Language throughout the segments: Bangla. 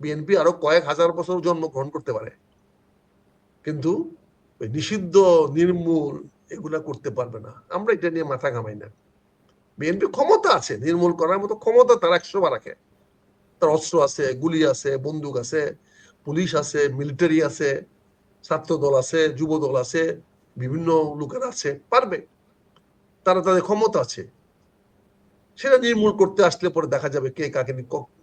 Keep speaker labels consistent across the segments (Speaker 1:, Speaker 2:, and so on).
Speaker 1: বিএনপি আরো কয়েক হাজার বছর জন্মগ্রহণ করতে পারে, কিন্তু নিষিদ্ধ, নির্মূল এগুলা করতে পারবে না। আমরা এটা নিয়ে মাথা ঘামাই না। বিএনপি ক্ষমতা আছে, নির্মূল করার মতো ক্ষমতা তার 100 বার রাখে। তার অস্ত্র আছে, গুলি আছে, বন্দুক আছে, পুলিশ আছে, মিলিটারি আছে, ছাত্র দল আছে, যুব দল আছে, বিভিন্ন লোকের আছে, পারবে। তারা তাদের ক্ষমতা আছে। সেটা নির্মূল করতে আসলে পরে দেখা যাবে কে কাকে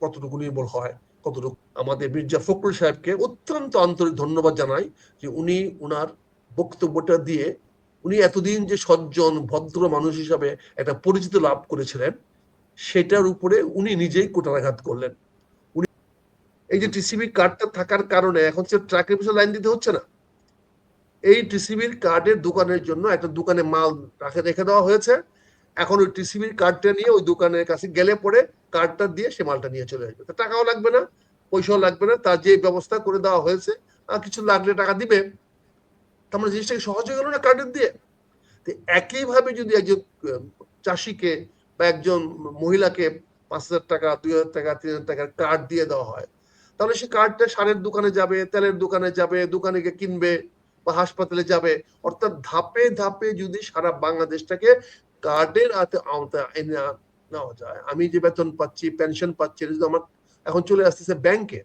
Speaker 1: কতটুকু নির্মূল হয়, কতটুকু। আমাদের মির্জা ফখরুল সাহেবকে অত্যন্ত আন্তরিক ধন্যবাদ জানাই যে উনি ওনার বক্তব্যটা দিয়ে উনি এতদিন যে সজ্জন ভদ্র মানুষ হিসাবে একটা পরিচিত লাভ করেছিলেন, সেটার উপরে উনি নিজেই কুঠারাঘাত করলেন। উনি এই যে টিসিবি কার্ডটা থাকার কারণে এখন সে ট্রাকের পিছনে লাইন দিতে হচ্ছে না। এই টিসিবির কার্ডের দোকানের জন্য একটা দোকানে মাল রেখে দেওয়া হয়েছে। এখন ওই টিসিবির কার্ডটা নিয়ে ওই দোকানের কাছে গেলে পরে কার্ডটা দিয়ে সে মালটা নিয়ে চলে আসবে। টাকাও লাগবে না, পয়সাও লাগবে না, তার যে ব্যবস্থা করে দেওয়া হয়েছে। আর কিছু লাগলে টাকা দিবে। তার মানে জিনিসটাকে সহজ হয়ে গেল না কার্ডের দিয়ে। একইভাবে যদি একজন চাষিকে বা একজন মহিলাকে 5,000 টাকা, 2,000 টাকা, 3,000 টাকার কার্ড দিয়ে দেওয়া হয়, তাহলে সে কার্ডটা সারের দোকানে যাবে, তেলের দোকানে যাবে, দোকানে গিয়ে কিনবে বা হাসপাতালে যাবে। অর্থাৎ ধাপে ধাপে যদি সারা বাংলাদেশটাকে কার্ডের আওতায় এনে নেওয়া যায়। আমি যে বেতন পাচ্ছি, পেনশন পাচ্ছি, যদি আমার এখন চলে আসতেছে ব্যাংকে,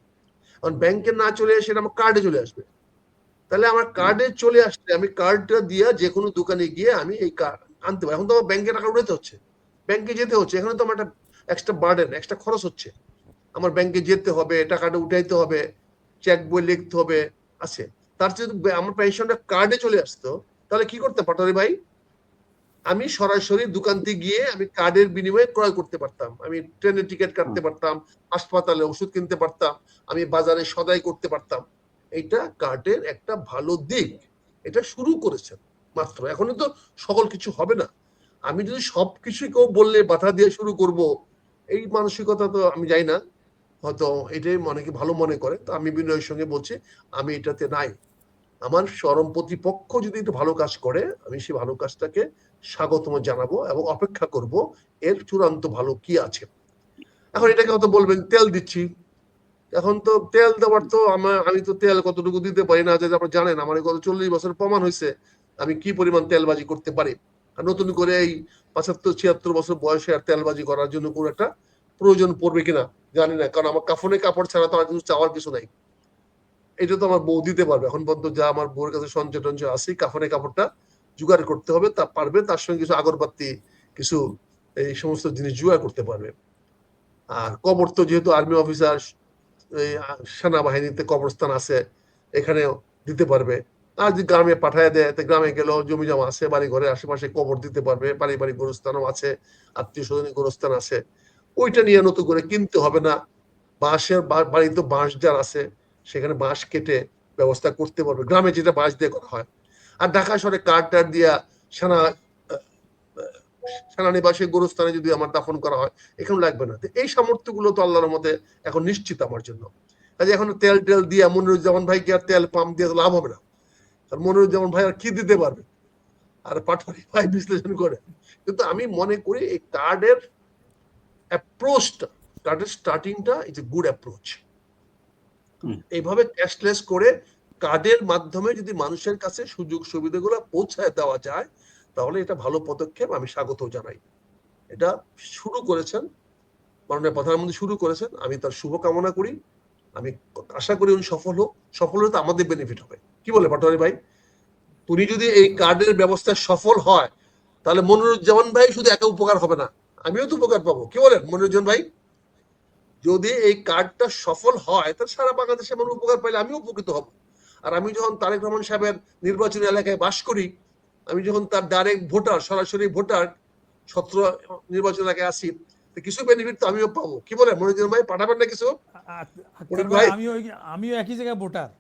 Speaker 1: এখন ব্যাংকে না চলে এসে আমার কার্ডে চলে আসবে। তাহলে আমার কার্ডে চলে আসলে আমি কার্ডটা দিয়ে যে কোনো দোকানে গিয়ে আমি এই কার্ড আনতে পারি। এখন তো আমার ব্যাংকে টাকা উঠাতে হচ্ছে, ব্যাংকে যেতে হচ্ছে, এখানে তো আমার একটা এক্সট্রা বার্ডেন, এক্সট্রা খরচ হচ্ছে। আমার ব্যাংকে যেতে হবে, টাকাটা উঠাইতে হবে, চেক বই লিখতে হবে, আছে। তার যদি আমার পেনশনটা কার্ডে চলে আসতো, তাহলে কি করতে পাটোয়ারি ভাই? আমি সরাসরি দোকানতে গিয়ে আমি কার্ডের বিনিময়ে ক্রয় করতে পারতাম, আমি ট্রেনের টিকিট কাটতে পারতাম, হাসপাতালে ওষুধ কিনতে পারতাম, আমি বাজারে সদাই করতে পারতাম। এটা কার্ডের একটা ভালো দিক। এটা শুরু করেছেন মাত্র, এখনই তো সকল কিছু হবে না। আমি যদি সবকিছু কেউ বললে বাধা দিয়ে শুরু করব, এই মানসিকতা তো আমি যাই না। হয়তো এটাই অনেকে ভালো মনে করে, তো আমি বিনয়ের সঙ্গে বলছি আমি এটাতে নাই। আমার চরম প্রতিপক্ষ যদি একটু ভালো কাজ করে, আমি সেই ভালো কাজটাকে স্বাগতম জানাবো এবং অপেক্ষা করব এর চূড়ান্ত ভালো কি আছে। এখন এটাকে হয়তো বলবেন তেল দিচ্ছি, এখন তো তেল দেওয়ার তো আমি তো তেল কতটুকু দিতে পারি না, যে আপনারা জানেন আমার গত 40 বছর প্রমাণ হয়েছে আমি কি পরিমাণ তেলবাজি করতে পারি। আর নতুন করে এই 75-76 বছর বয়সে আর তেলবাজি করার জন্য কোন একটা প্রয়োজন পড়বে কিনা জানি না, কারণ আমার কাফনে কাপড় ছাড়া তো আর কিছু চাওয়ার কিছু নাই। এটা তো আমার বউ দিতে পারবে। এখন পর্যন্ত যা আমার বউর কাছে সঞ্চয় টঞ্চয় আছে, কাফনে কাপড়টা জোগাড় করতে হবে, তা পারবে, তার সঙ্গে কিছু আগরবাতি, কিছু এই সমস্ত জিনিস জোগাড় করতে পারবে। আর কবর তো যেহেতু আর্মি অফিসার, সেনাবাহিনীতে কবরস্থান আছে, এখানে দিতে পারবে। আর যদি গ্রামে পাঠায় দেয়, গ্রামে গেলেও জমি জমা আছে, বাড়ি ঘরে আশেপাশে কবর দিতে পারবে, পারিবারিক গোরস্থানও আছে, আত্মীয় স্বজনের গোরস্থান আছে। ওইটা নিয়ে নতুন করে কিনতে হবে না। বাঁশের বাড়িতে বাঁশ যার আছে, সেখানে বাঁশ কেটে ব্যবস্থা করতে পারবে, গ্রামে যেটা বাঁশ দিয়ে করা হয়। আর ঢাকা শহরে কাঠ টাট দিয়া সেনা সেনানিবাসে গোরস্থানে যদি আমার দাফন করা হয়, এখানে লাগবে না। এই সামর্থ্য গুলো তো আল্লাহর মধ্যে এখন নিশ্চিত আমার জন্য। কাজে এখন তেল টেল দিয়া মনিরুজ্জামান ভাইকে আর তেল পাম্প দিয়ে লাভ হবে না। আর মনিরুজ্জামান ভাই আর কি দিতে পারবে, আর পাটোয়ারি ভাই বিশ্লেষণ করে। কিন্তু আমি মনে করি এই কার্ডের অ্যাপ্রোচটা, কার্ডের স্টার্টিংটা ইজ এ গুড অ্যাপ্রোচ। এইভাবে ক্যাশলেস করে কার্ডের মাধ্যমে যদি মানুষের কাছে সুযোগ সুবিধাগুলো পৌঁছায় দেওয়া যায়, তাহলে এটা ভালো পদক্ষেপ, আমি স্বাগত জানাই। এটা শুরু করেছেন মাননীয় প্রধানমন্ত্রী, শুরু করেছেন, আমি তার শুভকামনা করি। আমি আশা করি উনি সফল হোক, সফল হলে তো আমাদের বেনিফিট হবে। কি বলে পাটোয়ারি ভাই? উনি যদি এই কার্ডের ব্যবস্থা সফল হয়, তাহলে মনিরুজ্জামান ভাই শুধু একা উপকার হবে না, আমিও তো উপকার পাবো। কি বলেন মনিরুজ্জামান ভাই? যদি এই কার্ডটা সফল হয়, তাহলে সারা বাংলাদেশে মানুষ উপকার পাইলে আমিও উপকৃত হব। আর আমি যখন তারেক রহমান সাহেবের নির্বাচনী এলাকায় বাস করি, আমি যখন তার ডাইরেক্ট ভোটার, সরাসরি ভোটার, 17 নির্বাচন এলাকায় আসি, কিছু বেনিফিট তো আমিও পাবো। কি বলেন মনিরুজ্জামান ভাই, পাঠাবেন না কিছু?
Speaker 2: আক্তার ভাই, আমিও একই জায়গায় ভোটার।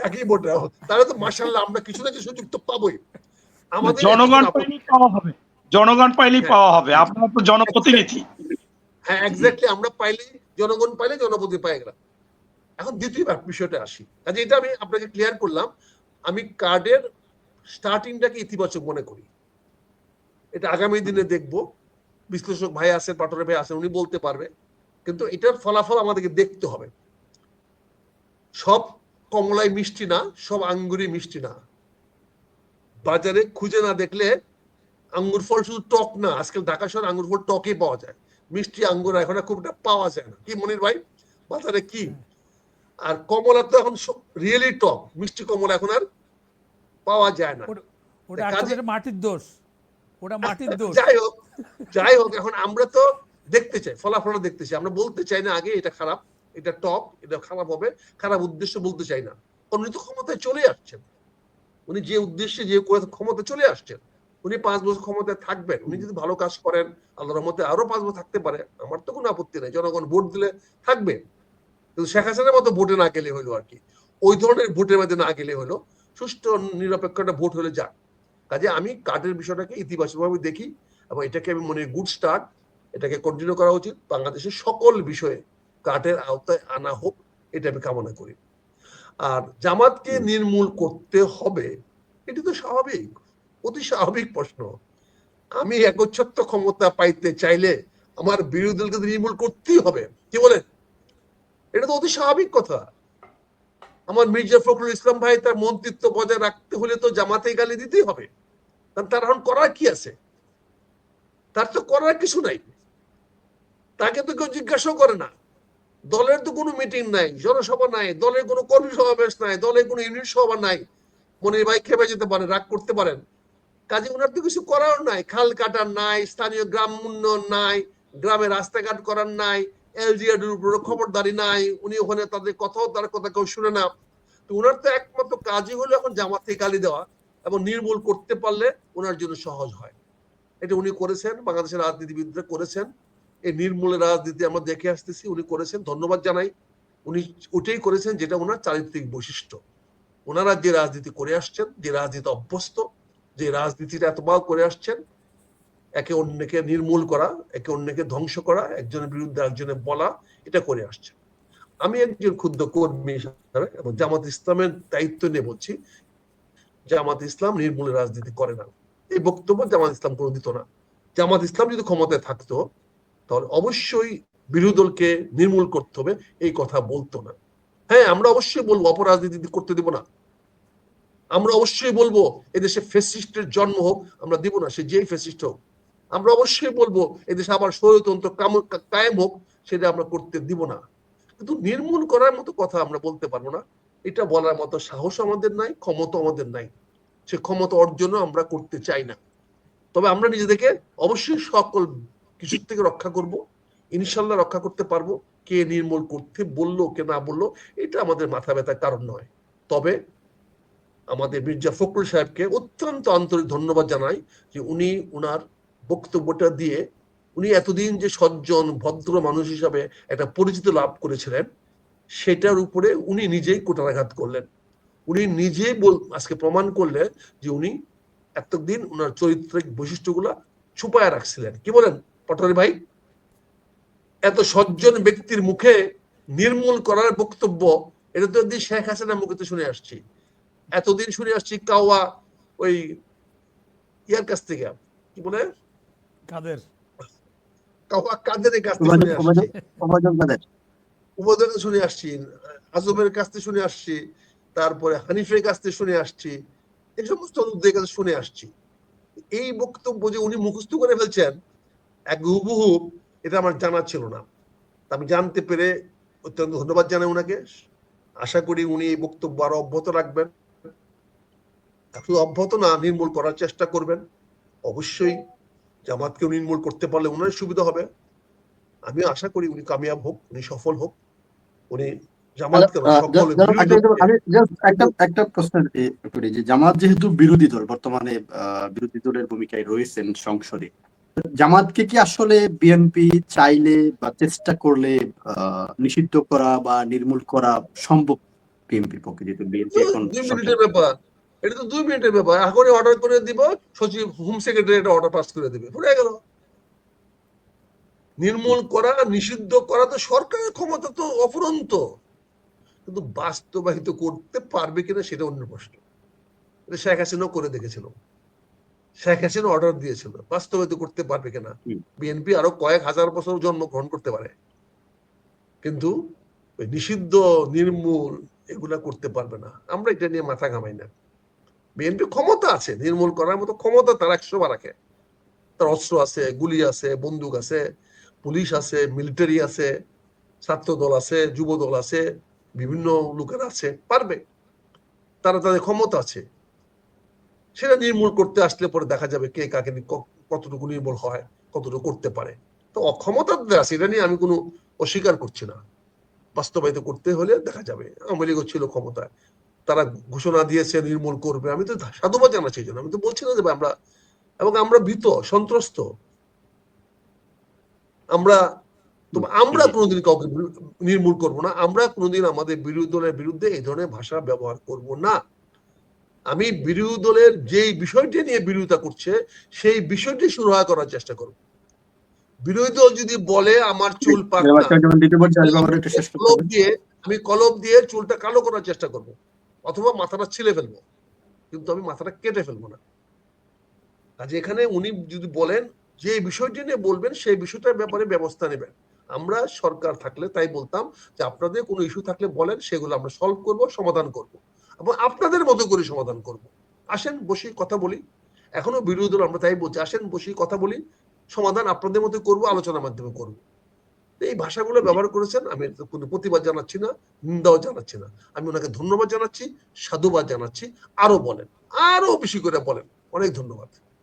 Speaker 1: একই ভোটার, তাহলে তো মাশাআল্লাহ আমরা কিছু না কিছু সুযোগ তো পাবোই। আমাদের
Speaker 3: জনগণ পাইলেই পাওয়া হবে, জনগণ পাইলেই পাওয়া হবে, আপনারা তো জনপ্রতিনিধি।
Speaker 1: হ্যাঁ এক্স্যাক্টলি, আমরা পাইলে, জনগণ পাইলে জনপ্রতিনিধি পাই গেলাম। এখন দ্বিতীয় বিষয়টা আসি, কাজে এটা আমি আপনাকে ক্লিয়ার করলাম। আমি কার্ডের স্টার্টিংটাকে ইতিবাচক মনে করি। এটা আগামী দিনে দেখব, বিশ্লেষক ভাই আছেন, পাটোয়ারি ভাই আছেন, উনি বলতে পারবে, কিন্তু এটার ফলাফল আমাদেরকে দেখতে হবে। সব কমলাই মিষ্টি না, সব আঙ্গুরই মিষ্টি না। বাজারে খুঁজে না দেখলে আঙ্গুর ফল শুধু টক না, আজকাল ঢাকা শহরে আঙ্গুর ফল টকই পাওয়া যায়, মিষ্টি আঙ্গুর এখন খুব একটা পাওয়া যায় না। কি মনির ভাই, বাজারে কি? আর কমলা তো এখন রিয়েলি টক, মিষ্টি কমলা এখন আর পাওয়া যায় না।
Speaker 2: ওটা আসলে মাটির দোষ, ওটা মাটির দোষ।
Speaker 1: যাই হোক, এখন আমরা তো দেখতে চাই, ফলাফল দেখতে চাই, আমরা বলতে চাই না আগে এটা খারাপ, এটা টক, এটা খারাপ হবে, খারাপ উদ্দেশ্য বলতে চাই না। উনি তো ক্ষমতায় চলে আসছেন, উনি যে উদ্দেশ্যে যে ক্ষমতায় চলে আসছেন, উনি 5 বছর ক্ষমতায় থাকবেন। উনি যদি ভালো কাজ করেন আল্লাহর রহমতে আরো 5 বছর থাকতে পারে, আমার তো কোনো আপত্তি নেই, জনগণ ভোট দিলে থাকবে। কিন্তু শেখ হাসিনার মতো ভোটে না গেলে হলো আর কি, ওই ধরনের ভোটের মধ্যে না গেলে হলো, সুষ্ঠু নিরপেক্ষ একটা ভোট হলে যাক। কাজে আমি কার্ডের বিষয়টাকে ইতিবাচকভাবে দেখি এবং এটাকে আমি মনে গুড স্টার্ট, এটাকে কন্টিনিউ করা উচিত। বাংলাদেশের সকল বিষয়ে কার্ডের আওতায় আনা হোক, এটা আমি কামনা করি। আর জামাতকে নির্মূল করতে হবে, এটি তো স্বাভাবিক, অতি স্বাভাবিক প্রশ্ন। আমি একচ্ছত্র ক্ষমতা পাইতে চাইলে আমার বিরোধী দলকে নির্মূল করতেই হবে, কি বলেন? এটা তো অতি স্বাভাবিক কথা। আমার মির্জা ফখরুল ইসলাম ভাই তার মন্ত্রিত্ব বজায় রাখতে হলে তো জামাতে গালি দিতেই হবে, কারণ তার এখন করার কি আছে? তার তো করার কিছু নাই, তাকে তো কেউ জিজ্ঞাসা করে না। দলের তো কোনো মিটিং নাই, জনসভা নাই, দলের কোনো কর্মী সমাবেশ নাই, দলের কোনো ইউনিট সভা নাই। মনির ভাই খেপে যেতে পারেন, রাগ করতে পারেন, কাজে ওনার তো কিছু করার নাই। খাল কাটার নাই, স্থানীয় গ্রাম উন্নয়ন নাই, গ্রামে রাস্তাঘাট করার নাই, এলজিআর উপর খবরদারি নাই, উনি ওখানে তাদের কথাও তার কথা কেউ শুনে না। তো ওনার তো একমাত্র কাজই হলো এখন জামাতে গালি দেওয়া, এবং নির্মূল করতে পারলে ওনার জন্য সহজ হয়। এটা উনি করেছেন, বাংলাদেশের রাজনীতিবিদরা করেছেন, এই নির্মূলের রাজনীতি আমরা দেখে আসতেছি, উনি করেছেন, ধন্যবাদ জানাই। উনি ওটাই করেছেন যেটা ওনার চারিত্রিক বৈশিষ্ট্য। ওনারা যে রাজনীতি করে আসছেন, যে রাজনীতি অভ্যস্ত, যে রাজনীতিটা এতবার করে আসছেন, একে অন্যকে নির্মূল করা, একে অন্যকে ধ্বংস করা, একজনের বিরুদ্ধে একজনের বলা, এটা করে আসছে। আমি একজন ক্ষুদ্র কর্মী হিসাবে এবং জামাত ইসলামের দায়িত্ব নিয়ে বলছি, জামাত ইসলাম নির্মূলের রাজনীতি করে না, এই বক্তব্য জামাত ইসলাম কোনো দিত না। জামাত ইসলাম যদি ক্ষমতায় থাকতো তাহলে অবশ্যই বিরোধী দলকে নির্মূল করতে হবে এই কথা বলতো না। হ্যাঁ, আমরা অবশ্যই বলবো অপরাজনীতি করতে দিব না, আমরা অবশ্যই বলবো এদেশে ফ্যাসিস্টের জন্ম হোক, আমরা দিব না, সে যেই ফ্যাসিস্ট হোক। আমরা অবশ্যই বলবো এদেশে আবার স্বৈরতন্ত্র কায়েম হোক, সেটা আমরা করতে দিব না। কিন্তু নির্মূল করার মতো কথা আমরা বলতে পারবো না, এটা বলার মতো সাহস আমাদের নাই, ক্ষমতা আমাদের নাই, সে ক্ষমতা অর্জনও আমরা করতে চাই না। তবে আমরা নিজেদেরকে অবশ্যই সকল কিছুর থেকে রক্ষা করব, ইনশাল্লাহ রক্ষা করতে পারবো। কে নির্মূল করতে বললো কে না বললো এটা আমাদের মাথা ব্যথার কারণ নয়। তবে আমাদের মির্জা ফখরুল সাহেবকে অত্যন্ত আন্তরিক ধন্যবাদ জানাই যে উনি ওনার বক্তব্যটা দিয়ে, উনি এতদিন যে সজ্জন ভদ্র মানুষ হিসাবে একটা পরিচিত লাভ করেছিলেন, সেটার উপরে উনি নিজেই কুঠারাঘাত করলেন। উনি নিজেই আজকে প্রমাণ করলেন যে উনি এতদিন ওনার চরিত্রিক বৈশিষ্ট্যগুলা ছুপায় রাখছিলেন। কি বলেন পটোয়ারী ভাই? এত সজ্জন ব্যক্তির মুখে নির্মূল করার বক্তব্য, এটা তো একদিন শেখ হাসিনার মুখে তো শুনে আসছি, এতদিন শুনে আসছি কাওয়া ওই ইয়ার কাছ থেকে, কি বলে,
Speaker 2: কাদের,
Speaker 1: কাওয়া কাদেরের কাছ থেকে শুনে আসছি, উপদেশ শুনে আসছি, আজমের কাছ থেকে শুনে আসছি, তারপরে হানিফের কাছ থেকে শুনে আসছি, এই সমস্ত লোকদের কাছে শুনে আসছি। এই বক্তব্য যে উনি মুখস্থ করে ফেলছেন এক হুবহু, এটা আমার জানা ছিল না। আমি জানতে পেরে অত্যন্ত ধন্যবাদ জানাই ওনাকে। আশা করি উনি এই বক্তব্য আরো অব্যাহত রাখবেন, শুধু অব্যাহত না, নির্মূল করার চেষ্টা করবেন। অবশ্যই জামাতকেও নির্মূল করতে পারলে ওনার সুবিধা হবে। আমি আশা করি উনি কামিয়াব হোক, উনি সফল হোক, উনি জামাতকে সকল
Speaker 4: আমি একটা প্রশ্ন করি যে জামাত যেহেতু বিরোধী দল, বর্তমানে বিরোধী দলের ভূমিকায় রয়েছেন সংসদে, জামাতকে কি আসলে বিএনপি চাইলে বা চেষ্টা করলে নিষিদ্ধ করা বা নির্মূল করা সম্ভব বিএনপির পক্ষে? যেহেতু বিএনপি এখন
Speaker 1: 2 মিনিটের ব্যাপার, এটা তো 2 মিনিটের ব্যাপার। এখনই অর্ডার করে দিব, সচিব হোম সেক্রেটারি একটা অর্ডার পাস করে দেবে, হয়ে গেল। নির্মূল করা নিষিদ্ধ করা তো সরকারের ক্ষমতা তো অফুরন্ত, কিন্তু বাস্তবায়িত করতে পারবে কিনা সেটা অন্য প্রশ্ন। এটা শেখ হাসিনাও করে দেখেছিল, শেখ হাসিনা অর্ডার দিয়েছিল, বাস্তবায়িত করতে পারবে কিনা। বিএনপি আরো কয়েক হাজার বছর জন্মগ্রহণ করতে পারে, কিন্তু নিষিদ্ধ নির্মূল এগুলা করতে পারবে না। আমরা এটা নিয়ে মাথা ঘামাই না। বিএনপি ক্ষমতা আছে, নির্মূল করার মতো ক্ষমতা তার 100 রাখে। তার অস্ত্র আছে, গুলি আছে, বন্দুক আছে, পুলিশ আছে, মিলিটারি আছে, ছাত্র দল আছে, যুব দল আছে, বিভিন্ন লোকেরা আছে, পারবে। তারা তাদের ক্ষমতা আছে, সেটা নির্মূল করতে আসলে পরে দেখা যাবে কে কাকে কতটুকু নির্মূল হয়, কতটুকু করতে পারে। তো অক্ষমতা আছে, এটা নিয়ে আমি কোনো অস্বীকার করছি না। বাস্তবায়িত করতে হলে দেখা যাবে। আওয়ামী লীগও ছিল ক্ষমতায়, তারা ঘোষণা দিয়েছে নির্মূল করবে, আমি তো সাধুবাদ জানাচ্ছি এই জন্য। আমি তো বলছি না যে আমরা, এবং আমরা ভীত সন্ত্রস্ত, আমরা কোনোদিন কাউকে নির্মূল করব না। আমরা কোনোদিন আমাদের বিরোধী দলের বিরুদ্ধে এই ধরনের ভাষা ব্যবহার করব না। আমি বিরোধী দলের যেই বিষয়টি নিয়ে বিরোধিতা করছে সেই বিষয়টি সুরাহা করার চেষ্টা করব। বিরোধী দল যদি বলে আমার চুল পাক না, আমি কলম দিয়ে চুলটা কালো করার চেষ্টা করব, অথবা মাথাটা ছিলে ফেলবো, কিন্তু আমি মাথাটা কেটে ফেলবো না। কাজে এখানে উনি যদি বলেন যে বিষয়টি নিয়ে বলবেন, সেই বিষয়টার ব্যাপারে ব্যবস্থা নেবেন। আমরা সরকার থাকলে তাই বলতাম যে আপনাদের কোনো ইস্যু থাকলে বলেন, সেগুলো আমরা সলভ করব, সমাধান করব, এবং আপনাদের মতো করে সমাধান করব। আসেন বসি কথা বলি। এখনো বিরোধী দল আমরা তাই বলছি, আসেন বসি কথা বলি, সমাধান আপনাদের মতো করব, আলোচনার মাধ্যমে করব। এই ভাষাগুলো ব্যবহার করেছেন, আমি কোনো প্রতিবাদ জানাচ্ছি না, নিন্দাও জানাচ্ছি না। আমি ওনাকে ধন্যবাদ জানাচ্ছি, সাধুবাদ জানাচ্ছি। আরো বলেন, আরো বেশি করে বলেন। অনেক ধন্যবাদ।